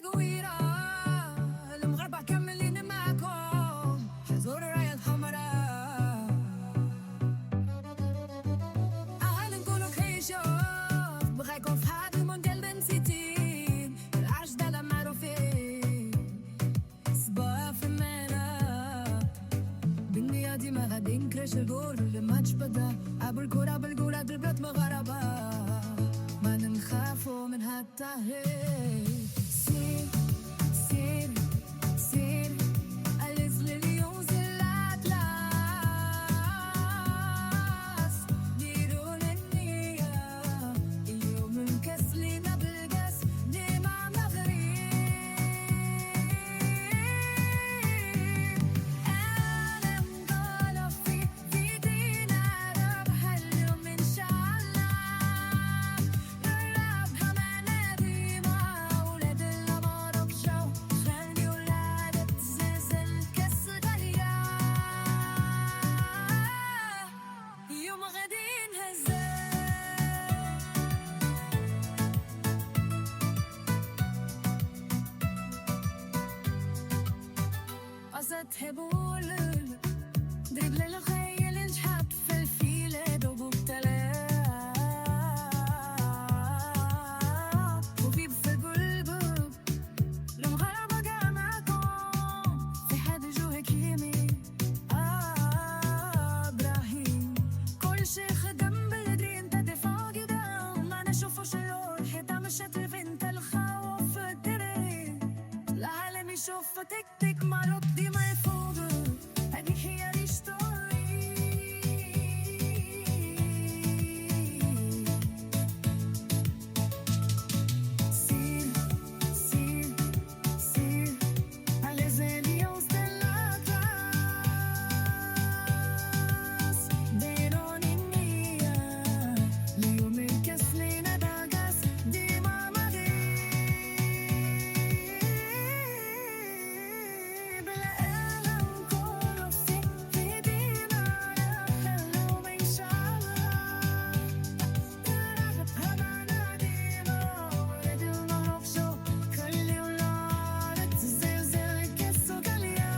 القويرة المغربة كاملين معاكم، حزور الراية الحمراء أهلا نقولو كيشوف بغاكم في هاد المونديال بنسيتين العرش دالا معروفين صباح في الملعب بالنية ديما غادي نكرش الجول الماتش بدا عبر الكرة بالقولة دربات مغاربة ما نخافو من هالتهريب سير سير سير ألز لليوم زلاتلاس ديروا للنية اليوم الكاس لينا بالقاس ديما مغرب أنا مضالة في ايدينا ربح اليوم إن شاء الله نلعبها معنا ديما ولاد الأمارة بجو خلي ولادة تزلزل كاس غالية اليوم غادي نهزها قصد هبول دربل الخيل نشحط في الفيلة دوبو بتلات وبيب في القلب المغاربة قاع معاكم في حد جوه كيمي إبراهيم كل شي خدم بالدري انت دفاع قدام ما نشوفوش اللون حيطة مشات الفنت الخوف في الدري العالم يشوف تك تك مرض ديما يفوق هذه هي الستوري سير سير سير على زالي وسط الأطلس ديروني النية اليوم الكاس لينا داقاس ديما مغيب الألم كله في ايدينا نخلو إن شاء الله نلعبها معنا ديما ولاد المغرب شو خلي ولادة تزلزل كاس غالية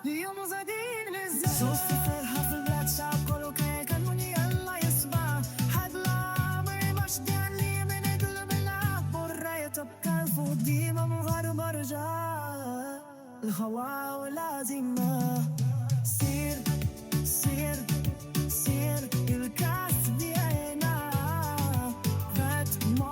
اليوم غادي نهزها صوصي فرحة في البلاد شعب كله كيغنوني يلا يسمع حد العمر مش داني من قلب العب والراية تبقى الفوق ديما مغاربة رجال الخوارج